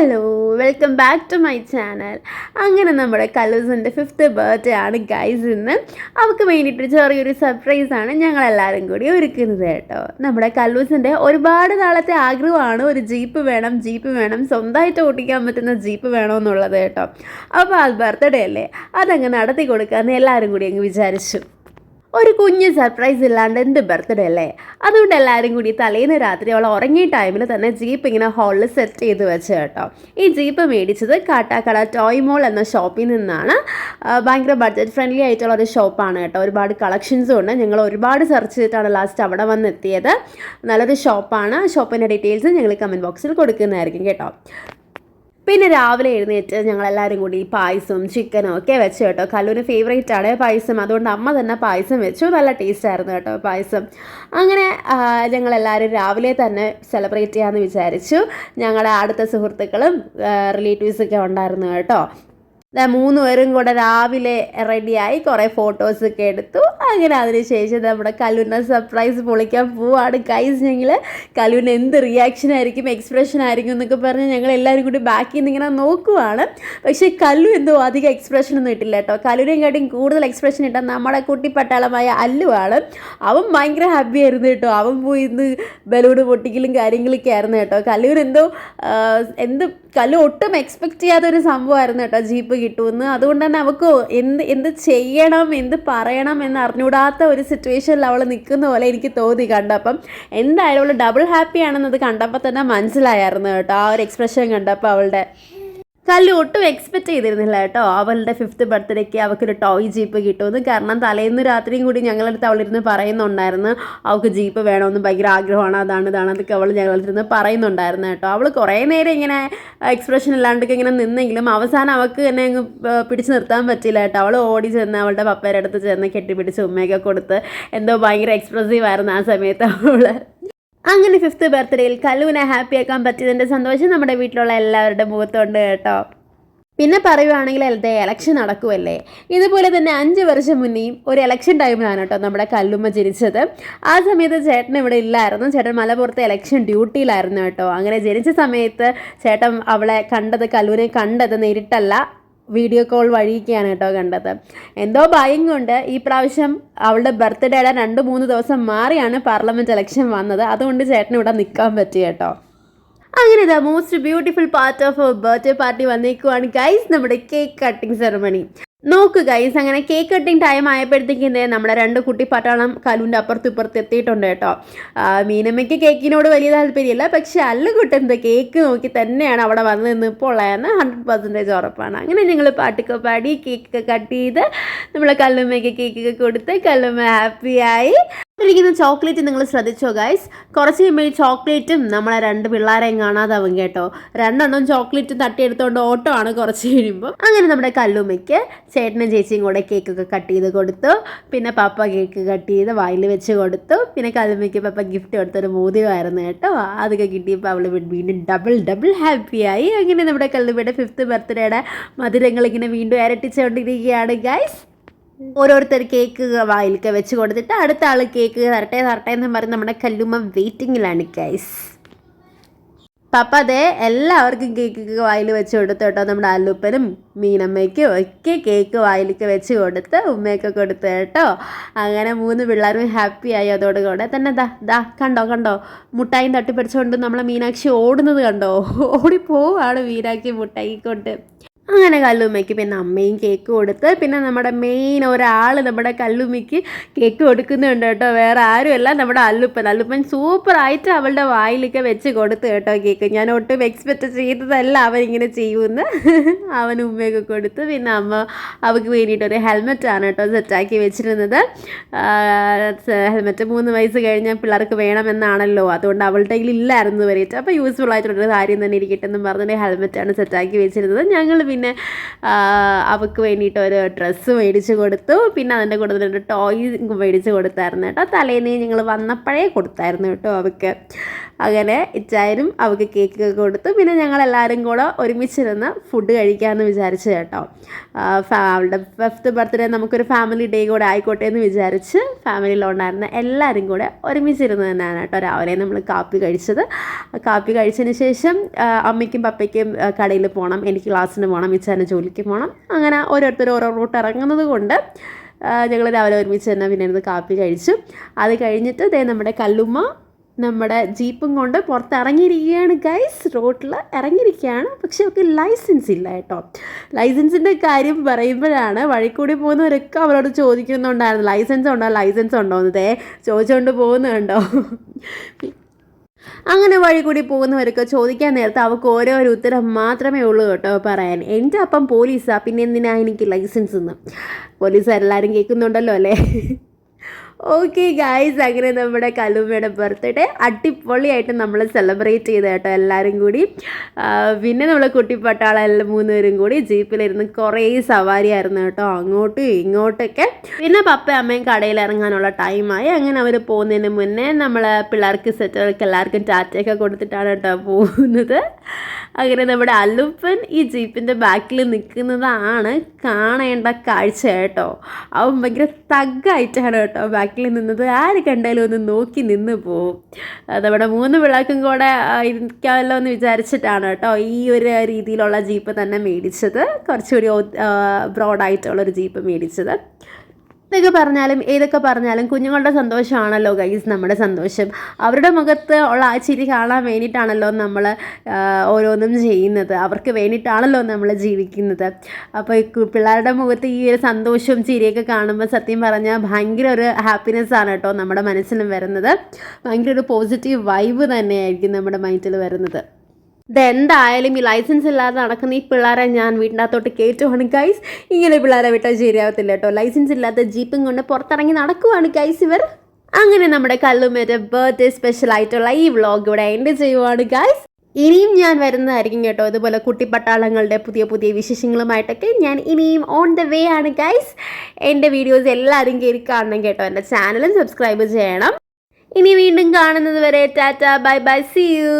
Hello, welcome back to my channel. അങ്ങനെ നമ്മുടെ കല്ലൂസിൻ്റെ 5th birthday ആണ് ഗൈസ് ഇന്ന്. അവൾക്ക് വേണ്ടിയിട്ട് ചെറിയൊരു സർപ്രൈസാണ് ഞങ്ങളെല്ലാവരും കൂടി ഒരുക്കുന്നത് കേട്ടോ. നമ്മുടെ കല്ലൂസിൻ്റെ ഒരുപാട് നാളത്തെ ആഗ്രഹമാണ് ഒരു ജീപ്പ് വേണം, സ്വന്തമായിട്ട് ഓടിക്കാൻ പറ്റുന്ന ജീപ്പ് വേണമെന്നുള്ളത് കേട്ടോ. അപ്പോൾ ആ ബർത്ത്ഡേ അല്ലേ, അതങ്ങ് നടത്തി കൊടുക്കാമെന്ന് എല്ലാവരും കൂടി അങ്ങ് വിചാരിച്ചു. ഒരു കുഞ്ഞ് സർപ്രൈസ് ഇല്ലാണ്ട് എന്ത് ബർത്ത്ഡേ അല്ലേ. അതുകൊണ്ട് എല്ലാവരും കൂടി തലേന്ന് രാത്രി അവൾ ഉറങ്ങിയ ടൈമിൽ തന്നെ ജീപ്പ് ഇങ്ങനെ ഹാളിൽ സെറ്റ് ചെയ്ത് വെച്ച് കേട്ടോ. ഈ ജീപ്പ് മേടിച്ചത് കാട്ടാക്കട ടോയ് മോൾ എന്ന ഷോപ്പിൽ നിന്നാണ്. ഭയങ്കര ബഡ്ജറ്റ് ഫ്രണ്ട്ലി ആയിട്ടുള്ള ഒരു ഷോപ്പാണ് കേട്ടോ. ഒരുപാട് കളക്ഷൻസും ഉണ്ട്. ഞങ്ങൾ ഒരുപാട് സെർച്ച് ചെയ്തിട്ടാണ് ലാസ്റ്റ് അവിടെ വന്നെത്തിയത്. നല്ലൊരു ഷോപ്പാണ്. ഷോപ്പിൻ്റെ ഡീറ്റെയിൽസ് ഞങ്ങൾ കമൻറ്റ് ബോക്സിൽ കൊടുക്കുന്നതായിരിക്കും കേട്ടോ. പിന്നെ രാവിലെ എഴുന്നേറ്റ് ഞങ്ങളെല്ലാവരും കൂടി പായസവും ചിക്കനും ഒക്കെ വെച്ച് കേട്ടോ. കല്ലൂര് ഫേവറേറ്റ് ആണ് പായസം, അതുകൊണ്ട് അമ്മ തന്നെ പായസം വെച്ചു. നല്ല ടേസ്റ്റ് ആയിരുന്നു കേട്ടോ പായസം. അങ്ങനെ ഞങ്ങളെല്ലാവരും രാവിലെ തന്നെ സെലിബ്രേറ്റ് ചെയ്യാമെന്ന് വിചാരിച്ചു. ഞങ്ങളുടെ അടുത്ത സുഹൃത്തുക്കളും റിലേറ്റീവ്സൊക്കെ ഉണ്ടായിരുന്നു കേട്ടോ. 3 പേരും കൂടെ രാവിലെ റെഡിയായി കുറേ ഫോട്ടോസൊക്കെ എടുത്തു. അങ്ങനെ അതിനുശേഷം നമ്മുടെ കല്ലൂരിനെ സർപ്രൈസ് പൊളിക്കാൻ പോവാണ് ഗൈസ്. ഞങ്ങൾ കല്ലൂരിന് എന്ത് റിയാക്ഷൻ ആയിരിക്കും, എക്സ്പ്രഷൻ ആയിരിക്കും എന്നൊക്കെ പറഞ്ഞ് ഞങ്ങൾ എല്ലാവരും കൂടി ബാക്കിൽ നിന്ന് ഇങ്ങനെ നോക്കുവാണ്. പക്ഷേ കല്ലു എന്തോ അധികം എക്സ്പ്രഷനൊന്നും ഇട്ടില്ല കേട്ടോ. കല്ലൂരിനെക്കാട്ടിയും കൂടുതൽ എക്സ്പ്രഷൻ ഇട്ടാൽ നമ്മുടെ കുട്ടിപ്പട്ടാളമായ അല്ലുവാണ്. അവൻ ഭയങ്കര ഹാപ്പി ആയിരുന്നു കേട്ടോ. അവൻ പോയി ഇന്ന് ബലൂണ് പൊട്ടിക്കലും കാര്യങ്ങളൊക്കെ ആയിരുന്നു കേട്ടോ. കല്ലു ഒട്ടും എക്സ്പെക്റ്റ് ചെയ്യാത്തൊരു സംഭവമായിരുന്നു കേട്ടോ ജീപ്പ് കിട്ടുമെന്ന്. അതുകൊണ്ട് തന്നെ അവൾക്ക് എന്ത് ചെയ്യണം, എന്ത് പറയണം എന്ന് അറിഞ്ഞൂടാത്ത ഒരു സിറ്റുവേഷനിൽ അവൾ നിൽക്കുന്ന പോലെ എനിക്ക് തോന്നി കണ്ടപ്പം. എന്തായാലും അവൾ ഡബിൾ ഹാപ്പി ആണെന്നത് കണ്ടപ്പോൾ തന്നെ മനസ്സിലായിരുന്നു കേട്ടോ. ആ ഒരു എക്സ്പ്രഷൻ കണ്ടപ്പോൾ അവളുടെ കല്ലു ഒട്ടും എക്സ്പെക്റ്റ് ചെയ്തിരുന്നില്ല കേട്ടോ അവളുടെ 5th ബർത്ത്ഡേക്ക് അവൾക്കൊരു ടോയ് ജീപ്പ് കിട്ടുമെന്ന്. കാരണം തലേന്ന് രാത്രിയും കൂടി ഞങ്ങളടുത്ത് അവളിരുന്ന് പറയുന്നുണ്ടായിരുന്നു അവൾക്ക് ജീപ്പ് വേണമെന്ന് ഭയങ്കര ആഗ്രഹമാണ്, അതൊക്കെ അവൾ ഞങ്ങളടുത്തിരുന്ന് പറയുന്നുണ്ടായിരുന്നു കേട്ടോ. അവൾ കുറേ നേരം ഇങ്ങനെ എക്സ്പ്രഷൻ ഇല്ലാണ്ടൊക്കെ ഇങ്ങനെ നിന്നെങ്കിലും അവസാനം അവൾക്ക് തന്നെ അങ്ങ് പിടിച്ച് നിർത്താൻ പറ്റില്ല കേട്ടോ. അവൾ ഓടി ചെന്ന് അവളുടെ പപ്പയുടെ അടുത്ത് ചെന്ന് കെട്ടിപ്പിടിച്ച് ഉമ്മയൊക്കെ കൊടുത്ത് എന്തോ ഭയങ്കര എക്സ്പ്രസീവ് ആയിരുന്നു ആ സമയത്ത് അവൾ. അങ്ങനെ 5th ബർത്ത്ഡേയിൽ കല്ലുവിനെ ഹാപ്പിയാക്കാൻ പറ്റിയതിൻ്റെ സന്തോഷം നമ്മുടെ വീട്ടിലുള്ള എല്ലാവരുടെ മുഖത്തുണ്ട് കേട്ടോ. പിന്നെ പറയുവാണെങ്കിൽ ഇലക്ഷൻ നടക്കുമല്ലേ, ഇതുപോലെ തന്നെ 5 വർഷം മുന്നേയും ഒരു ഇലക്ഷൻ ടൈമിലാണ് കേട്ടോ നമ്മുടെ കല്ലുമ്മ ജനിച്ചത്. ആ സമയത്ത് ചേട്ടൻ ഇവിടെ ഇല്ലായിരുന്നു. ചേട്ടൻ മലപ്പുറത്തെ ഇലക്ഷൻ ഡ്യൂട്ടിയിലായിരുന്നു കേട്ടോ. അങ്ങനെ ജനിച്ച സമയത്ത് ചേട്ടൻ കല്ലുവിനെ കണ്ടത് നേരിട്ടല്ല, വീഡിയോ കോൾ വഴിയൊക്കെയാണ് കേട്ടോ കണ്ടത്. എന്തോ ഭയം കൊണ്ട് ഈ പ്രാവശ്യം അവളുടെ ബർത്ത്ഡേയുടെ 2-3 ദിവസം മാറിയാണ് പാർലമെൻറ്റ് ഇലക്ഷൻ വന്നത്. അതുകൊണ്ട് ചേട്ടന് ഇവിടെ നിൽക്കാൻ പറ്റി കേട്ടോ. അങ്ങനെ the most beautiful part of birthday party വന്നേക്കുവാണ് ഗൈസ്, നമ്മുടെ കേക്ക് കട്ടിങ് സെറമണി. നോക്ക് ഗൈസ്, അങ്ങനെ കേക്ക് കട്ടിങ് ടൈം ആയപ്പോഴത്തേക്കും നമ്മുടെ 2 കുട്ടി പട്ടാളം കല്ലുവിൻ്റെ അപ്പുറത്ത് എത്തിയിട്ടുണ്ട് കേട്ടോ. മീനമ്മയ്ക്ക് കേക്കിനോട് വലിയ താല്പര്യമില്ല, പക്ഷേ അല്ലുകുട്ടെന്ത് കേക്ക് നോക്കി തന്നെയാണ് അവിടെ വന്ന് നിന്നിപ്പോൾ ഉള്ളതെന്ന് 100% ഉറപ്പാണ്. അങ്ങനെ ഞങ്ങൾ പാട്ടൊക്കെ പാടി കേക്കൊക്കെ കട്ട് ചെയ്ത് നമ്മളെ കല്ലുമ്മയ്ക്ക് കേക്കൊക്കെ കൊടുത്ത് കല്ലുമ്മ ഹാപ്പിയായി. ഇരിക്കുന്ന ചോക്ലേറ്റ് നിങ്ങൾ ശ്രദ്ധിച്ചോ ഗൈസ്, കുറച്ച് കഴിയുമ്പോൾ ഈ ചോക്ലേറ്റും നമ്മളെ 2 പിള്ളേരെയും കാണാതാവും കേട്ടോ. 2 ചോക്ലേറ്റും തട്ടിയെടുത്തോണ്ട് ഓട്ടമാണ് കുറച്ച് കഴിയുമ്പോൾ. അങ്ങനെ നമ്മുടെ കല്ലുമ്മയ്ക്ക് ചേട്ടനും ചേച്ചിയും കൂടെ കേക്കൊക്കെ കട്ട് ചെയ്ത് കൊടുത്തു. പിന്നെ പപ്പ കേക്ക് കട്ട് ചെയ്ത് വായിൽ വെച്ച് കൊടുത്തു. പിന്നെ കല്ലുമ്മയ്ക്ക് പപ്പ ഗിഫ്റ്റ് കൊടുത്തൊരു മോതിരമായിരുന്നു കേട്ടോ. അതൊക്കെ കിട്ടിയപ്പോൾ അവൾ വീണ്ടും ഡബിൾ ഹാപ്പിയായി. അങ്ങനെ നമ്മുടെ കല്ലുമ്മയുടെ 5th ബർത്ത്ഡേയുടെ മധുരങ്ങൾ ഇങ്ങനെ വീണ്ടും ഇരട്ടിച്ചുകൊണ്ടിരിക്കുകയാണ് ഗൈസ്. ഓരോരുത്തർ കേക്ക് വായിലൊക്കെ വെച്ച് കൊടുത്തിട്ട് അടുത്ത ആൾ കേക്ക് തരട്ടെ എന്ന് പറഞ്ഞ് നമ്മുടെ കല്ലുമ്മ വെയിറ്റിങ്ങിലാണ് ഗൈസ്. പപ്പ അതേ എല്ലാവർക്കും കേക്കൊക്കെ വായിൽ വെച്ച് കൊടുത്തു കേട്ടോ. നമ്മുടെ അല്ലുപ്പനും മീനമ്മയ്ക്കും ഒക്കെ കേക്ക് വായിലൊക്കെ വെച്ച് കൊടുത്ത് ഉമ്മയൊക്കെ കൊടുത്തു കേട്ടോ. അങ്ങനെ 3 പിള്ളേരും ഹാപ്പിയായി. അതോടുകൂടെ തന്നെ കണ്ടോ മുട്ടായും തട്ടിപ്പിടിച്ചുകൊണ്ട് നമ്മളെ മീനാക്ഷി ഓടുന്നത് കണ്ടോ. ഓടിപ്പോവാണ് മീനാക്ഷി മുട്ടായി കൊണ്ട്. അങ്ങനെ കല്ലുമ്മയ്ക്ക് പിന്നെ അമ്മയും കേക്ക് കൊടുത്ത്, പിന്നെ നമ്മുടെ മെയിൻ ഒരാൾ നമ്മുടെ കല്ലുമ്മയ്ക്ക് കേക്ക് കൊടുക്കുന്നുണ്ട് കേട്ടോ. വേറെ ആരുമല്ല, നമ്മുടെ അല്ലുപ്പൻ സൂപ്പറായിട്ട് അവളുടെ വായിലൊക്കെ വെച്ച് കൊടുത്തു കേട്ടോ കേക്ക്. ഞാൻ ഒട്ടും എക്സ്പെക്റ്റ് ചെയ്തതല്ല അവനിങ്ങനെ ചെയ്യുമെന്ന്. അവൻ ഉമ്മയൊക്കെ കൊടുത്തു. പിന്നെ അമ്മ അവൾക്ക് വേണ്ടിയിട്ടൊരു ഹെൽമെറ്റാണ് കേട്ടോ സെറ്റാക്കി വെച്ചിരുന്നത്. ഹെൽമെറ്റ് 3 വയസ്സ് കഴിഞ്ഞാൽ പിള്ളേർക്ക് വേണമെന്നാണല്ലോ, അതുകൊണ്ട് അവളുടെ കയ്യിൽ ഇല്ലായിരുന്നു വരെയിട്ട്. അപ്പോൾ യൂസ്ഫുൾ ആയിട്ടുള്ളൊരു കാര്യം തന്നെ ഇരിക്കട്ടെന്നും പറഞ്ഞിട്ട് ഹെൽമെറ്റാണ് സെറ്റാക്കി വെച്ചിരുന്നത്. ഞങ്ങൾ പിന്നെ അവൾക്ക് വേണ്ടിയിട്ട് ഒരു ഡ്രസ്സ് മേടിച്ച് കൊടുത്തു. പിന്നെ അതിൻ്റെ കൂടെ 2 ടോയ് മേടിച്ച് കൊടുത്തായിരുന്നു കേട്ടോ. തലേന്ന് ഞങ്ങൾ വന്നപ്പോഴേ കൊടുത്തായിരുന്നു കേട്ടോ അവൾക്ക്. അങ്ങനെ ഇച്ചായനും അവൾക്ക് കേക്ക് കൊടുത്തു. പിന്നെ ഞങ്ങളെല്ലാവരും കൂടെ ഒരുമിച്ചിരുന്ന് ഫുഡ് കഴിക്കാമെന്ന് വിചാരിച്ചു കേട്ടോ. അവളുടെ 5th ബർത്ത്ഡേ നമുക്കൊരു ഫാമിലി ഡേ കൂടെ ആയിക്കോട്ടെ എന്ന് വിചാരിച്ച് ഫാമിലിയിലുണ്ടായിരുന്ന എല്ലാവരും കൂടെ ഒരുമിച്ചിരുന്ന് തന്നെയാണ് കേട്ടോ രാവിലെ നമ്മൾ കാപ്പി കഴിച്ചത്. കാപ്പി കഴിച്ചതിന് ശേഷം അമ്മയ്ക്കും പപ്പയ്ക്കും കടയിൽ പോകണം, എനിക്ക് ക്ലാസ്സിന് പോകണം, ഇച്ചാന് ജോലിക്ക് പോകണം. അങ്ങനെ ഓരോരുത്തരും ഓരോ റൂട്ട് ഇറങ്ങുന്നത് കൊണ്ട് ഞങ്ങൾ രാവിലെ ഒരുമിച്ച് തന്നെ പിന്നെ ഇരുന്ന് കാപ്പി കഴിച്ചു. അത് കഴിഞ്ഞിട്ട് നമ്മുടെ കല്ലുമ്മ നമ്മുടെ ജീപ്പും കൊണ്ട് പുറത്തിറങ്ങിയിരിക്കുകയാണ് ഗൈസ്. റോഡിൽ ഇറങ്ങിയിരിക്കുകയാണ്. പക്ഷെ അവർക്ക് ലൈസൻസ് ഇല്ല കേട്ടോ. ലൈസൻസിൻ്റെ കാര്യം പറയുമ്പോഴാണ് വഴിക്കൂടി പോകുന്നവരൊക്കെ അവരോട് ചോദിക്കുന്നുണ്ടായിരുന്നു ലൈസൻസ് ഉണ്ടോ എന്ന്. ചോദിച്ചുകൊണ്ട് പോകുന്നുണ്ടോ. അങ്ങനെ വഴി കൂടി പോകുന്നവരൊക്കെ ചോദിക്കാൻ നേരത്തെ അവർക്ക് ഓരോരോ ഉത്തരം മാത്രമേ ഉള്ളൂ കേട്ടോ പറയാൻ. എൻ്റെ അപ്പം പോലീസാ, പിന്നെ എന്തിനാ എനിക്ക് ലൈസൻസ് എന്ന്. പോലീസ് എല്ലാവരും കേൾക്കുന്നുണ്ടല്ലോ അല്ലേ. ഓക്കെ ഗായ്സ്, അങ്ങനെ നമ്മുടെ കല്ലുമ്മയുടെ ബർത്ത്ഡേ അടിപൊളിയായിട്ട് നമ്മൾ സെലിബ്രേറ്റ് ചെയ്ത് കേട്ടോ എല്ലാവരും കൂടി. പിന്നെ നമ്മൾ കുട്ടിപ്പട്ടാളെല്ലാം 3 പേരും കൂടി ജീപ്പിലിരുന്ന് കുറേ സവാരിയായിരുന്നു കേട്ടോ, അങ്ങോട്ടും ഇങ്ങോട്ടൊക്കെ. പിന്നെ പപ്പയും അമ്മയും കടയിൽ ഇറങ്ങാനുള്ള ടൈമായി. അങ്ങനെ അവർ പോകുന്നതിന് മുന്നേ നമ്മൾ പിള്ളേർക്ക് സെറ്റുകൾക്ക് എല്ലാവർക്കും ടാറ്റയൊക്കെ കൊടുത്തിട്ടാണ് കേട്ടോ പോകുന്നത്. അങ്ങനെ നമ്മുടെ അല്ലുപ്പൻ ഈ ജീപ്പിൻ്റെ ബാക്കിൽ നിൽക്കുന്നതാണ് കാണേണ്ട കാഴ്ച കേട്ടോ. അവൻ ഭയങ്കര തഗ്ഗായിട്ടാണ് കേട്ടോ ബാക്കിൽ നിന്നത്. ആര് കണ്ടാലും ഒന്ന് നോക്കി നിന്ന് പോവും. നമ്മുടെ 3 പിള്ളേർക്കും കൂടെ ഇരിക്കാമല്ലോ എന്ന് വിചാരിച്ചിട്ടാണ് കേട്ടോ ഈ ഒരു രീതിയിലുള്ള ജീപ്പ് തന്നെ മേടിച്ചത്. കുറച്ചുകൂടി ബ്രോഡായിട്ടുള്ളൊരു ജീപ്പ് മേടിച്ചത്. ഏതൊക്കെ പറഞ്ഞാലും കുഞ്ഞുങ്ങളുടെ സന്തോഷമാണല്ലോ ഗൈസ് നമ്മുടെ സന്തോഷം. അവരുടെ മുഖത്ത് ഉള്ള ആ ചിരി കാണാൻ വേണ്ടിയിട്ടാണല്ലോ നമ്മൾ ഓരോന്നും ചെയ്യുന്നത്. അവർക്ക് വേണ്ടിയിട്ടാണല്ലോ നമ്മൾ ജീവിക്കുന്നത്. അപ്പോൾ പിള്ളേരുടെ മുഖത്ത് ഈ ഒരു സന്തോഷവും ചിരിയൊക്കെ കാണുമ്പോൾ സത്യം പറഞ്ഞാൽ ഭയങ്കര ഒരു ഹാപ്പിനെസ്സാണ് കേട്ടോ നമ്മുടെ മനസ്സിലും വരുന്നത്. ഭയങ്കര ഒരു പോസിറ്റീവ് വൈബ് തന്നെയായിരിക്കും നമ്മുടെ മൈൻഡിൽ വരുന്നത്. ഇതെന്തായാലും ഈ ലൈസൻസ് ഇല്ലാതെ നടക്കുന്ന ഈ പിള്ളേരെ ഞാൻ വീടിൻ്റെ അകത്തോട്ട് കയറ്റുവാണ് ഗൈസ്. ഇങ്ങനെ പിള്ളേരെ വിട്ടാൽ ശരിയാവത്തില്ല കേട്ടോ. ലൈസൻസ് ഇല്ലാത്ത ജീപ്പും കൊണ്ട് പുറത്തിറങ്ങി നടക്കുവാണ് ഗൈസ് ഇവർ. അങ്ങനെ നമ്മുടെ കല്ലുമ്മയുടെ ബർത്ത്ഡേ സ്പെഷ്യലായിട്ടുള്ള ഈ വ്ളോഗ് ഇവിടെ എൻഡ് ചെയ്യുവാണ് ഗൈസ്. ഇനിയും ഞാൻ വരുന്നതായിരിക്കും കേട്ടോ ഇതുപോലെ കുട്ടിപ്പട്ടാളങ്ങളുടെ പുതിയ പുതിയ വിശേഷങ്ങളുമായിട്ടൊക്കെ. ഞാൻ ഇനിയും ഓൺ ദ വേ ആണ് ഗൈസ്. എൻ്റെ വീഡിയോസ് എല്ലാവരും കയറി കാണണം കേട്ടോ. എൻ്റെ ചാനലും സബ്സ്ക്രൈബ് ചെയ്യണം. ഇനി വീണ്ടും കാണുന്നത് വരെ tata bye bye, see U.